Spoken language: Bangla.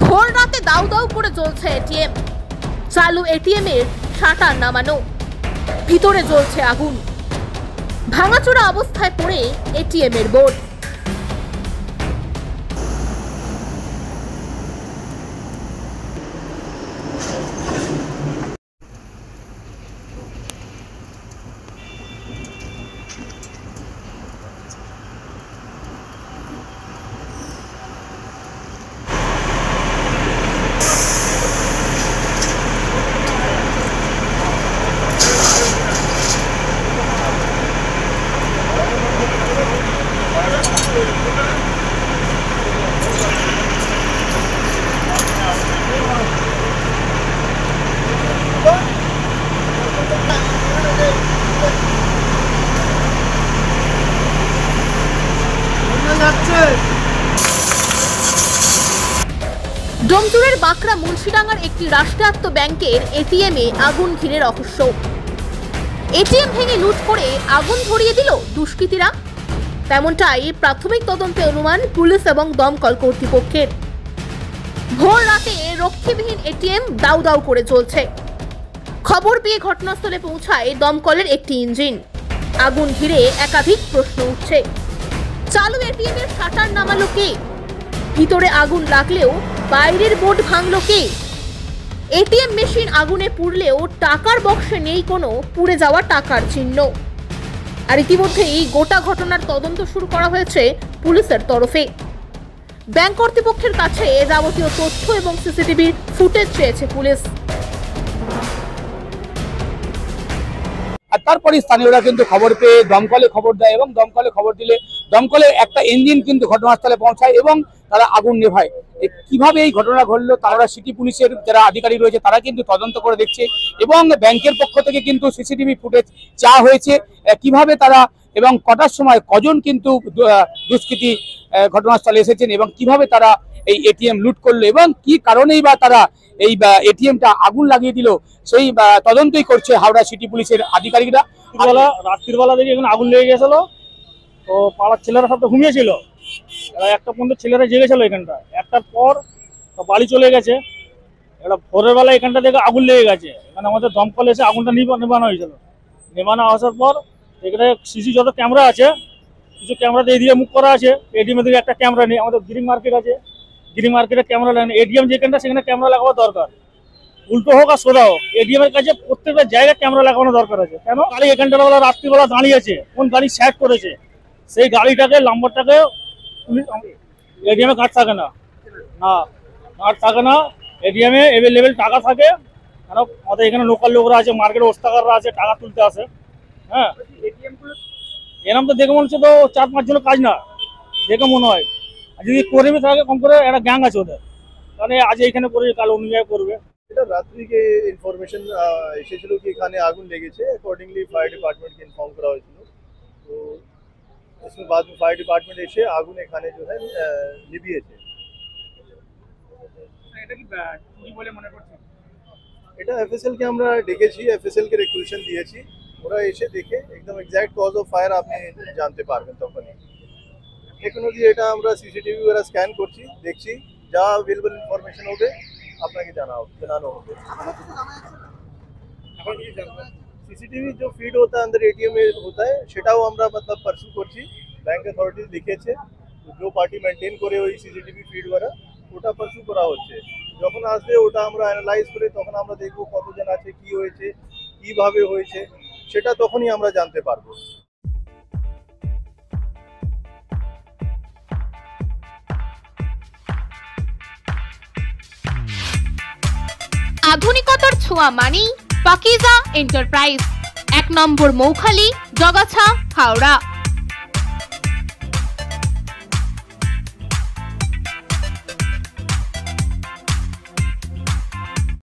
ভোর রাতে দাউ দাউ করে জ্বলছে এটিএম। চালু এটিএম এর শাটার নামানো, ভিতরে জ্বলছে আগুন। ভাঙাচোরা অবস্থায় পড়ে এটিএম এর বোর্ড। ডোমজুড়ের বাঁকড়া মুন্সিডাঙ্গার একটি রাষ্ট্রায়ত্ত ব্যাংকের এটিএমে আগুন ঘিরে রহস্য। এটিএম ভেঙে লুট করে আগুন ধরিয়ে দিল দুষ্কৃতীরা, তেমনটাই প্রাথমিক তদন্তে অনুমান পুলিশ এবং দমকল কর্তৃপক্ষের। ভোর রাতে রক্ষীবিহীন এটিএম দাউ দাউ করে জ্বলছে। খবর পেয়ে ঘটনাস্থলে পৌঁছায় দমকলের একটি ইঞ্জিন। আগুন ঘিরে একাধিক প্রশ্ন উঠছে। চালু এটিএম এর শাটার নামালো কে? ভিতরে আগুন লাগলেও বাইরের বোর্ড ভাঙলো কে? এটিএম মেশিন আগুনে পুড়লেও টাকার বক্সে নেই কোনো পুড়ে যাওয়া টাকার চিহ্ন। আর ইতিমধ্যেই গোটা ঘটনার তদন্ত শুরু করা হয়েছে পুলিশের তরফে। ব্যাংক কর্তৃপক্ষের কাছে যাবতীয় তথ্য এবং সিসিটিভির ফুটেজ চেয়েছে পুলিশ। আর তারপরে স্থানীয়রা কিন্তু খবর পেয়ে দমকলে খবর দেয় এবং দমকলে খবর দিলে দমকলে একটা ইঞ্জিন কিন্তু ঘটনাস্থলে পৌঁছায় এবং তারা আগুন নেভায়। কিভাবে এই ঘটনা ঘটলো তারা সিটি পুলিশের যারা আধিকারিক রয়েছে তারা কিন্তু তদন্ত করে দেখছে এবং ব্যাংকের পক্ষ থেকে কিন্তু সিসিটিভি ফুটেজ চাওয়া হয়েছে কিভাবে তারা এবং কটার সময় কজন কিন্তু দুষ্কৃতী ঘটনাস্থলে এসেছেন এবং কিভাবে তারা এই এটিএম লুট করলো এবং কি কারণেই বা তারা এই এটিএমটা আগুন লাগিয়ে দিল সেই তদন্তই করছে হাওড়া সিটি পুলিশের আধিকারিকরা। রাত্রিবেলা দেখি এখানে আগুন লেগে গেছিল, তো পাড়ার ছেলেরা সব তো ঘুমিয়েছিল, একটা পর্যন্ত ছেলেরা জেগেছিল এখানটা। একটার পর বাড়ি চলে গেছে, এটা ভোরের বেলা এখানটা দেখে আগুন লেগে গেছে। এখানে আমাদের দমকল এসে আগুনটা নেবানো হয়েছিল। নেবানো আসার পর এখানে সিসি যত ক্যামেরা আছে, কিছু ক্যামেরা দিয়ে দিয়ে মুখ করা আছে। এটিএমের দিকে একটা ক্যামেরা নেই। আমাদের গ্রিন মার্কেট আছে, গ্রিন মার্কেটে ক্যামেরা লাগানো। এটিএম যেখানটা সেখানে ক্যামেরা লাগানো দরকার, উল্টো হোক আর সোজা হোক। এটিএমের কাছে প্রত্যেকটা জায়গায় ক্যামেরা লাগানো দরকার আছে। কেন গাড়ি এখানটা বেলা রাত্রিবেলা দাঁড়িয়েছে, কোন গাড়ি স্যাট করেছে সেই গাড়িটাকে নাম্বারটাকে এটিএমে কার্ড থাকে না, কার্ড থাকে না। এটিএমে অ্যাভেলেবেল টাকা থাকে। কেন আমাদের এখানে লোকাল লোকরা আছে, মার্কেটে ওস্তাকাররা আছে, টাকা তুলতে আসে। হ্যাঁ, এরকম তো দেখে মনে হচ্ছে তো 4-5 জনের কাজ না, দেখে মনে হয়। আর যদি কর্মী থাকে কম করে একটা গ্যাং আছে ওদের, তাহলে আজ এইখানে করে কাল অন্য জায়গায় করবে। এটা রাত্রিকে ইনফরমেশন এসেছিল কি এখানে আগুন লেগেছে। অ্যাকর্ডিংলি ফায়ার ডিপার্টমেंट के इन्फॉर्म करा হয়েছিল। তো इसमें बाद में फायर डिपार्टमेंट এসে আগুন এখানে जो है নিভিয়েছে। এটা কি চুরি বলে মনে করছেন? এটা এফএসএল কে আমরা ডেকেছি, এফএসএল কে রিকুয়েশন দিয়েছি। ওরা এসে দেখে একদম এক্সাক্ট কজ অফ ফায়ার আপনি জানতে পারবেন তখনই। এখনো দিয়ে এটা আমরা সিসিটিভি ওরা স্ক্যান করছি, দেখছি, যা अवेलेबल ইনফরমেশন হবে আপনাকে জানানো হবে। सीसीटीवी जो फीड होता है अंदर एटीएम में होता है সেটাও আমরা मतलब परसू করছি। ব্যাংক অথরিটিজ লিখেছে जो পার্টি মেইনটেইন করে ওই সিসিটিভি ফিড ওরা ওটা परसू করা হচ্ছে। যখন আসবে ওটা আমরা অ্যানালাইজ করে তখন আমরা দেখব কতজন আছে, কি হয়েছে, কিভাবে হয়েছে, সেটা তখনই আমরা জানতে পারবো। আধুনিকতার ছোঁয়া মানেই পাকিজা এন্টারপ্রাইজ, 1 নম্বর মৌখালি, জগাছা, হাওড়া।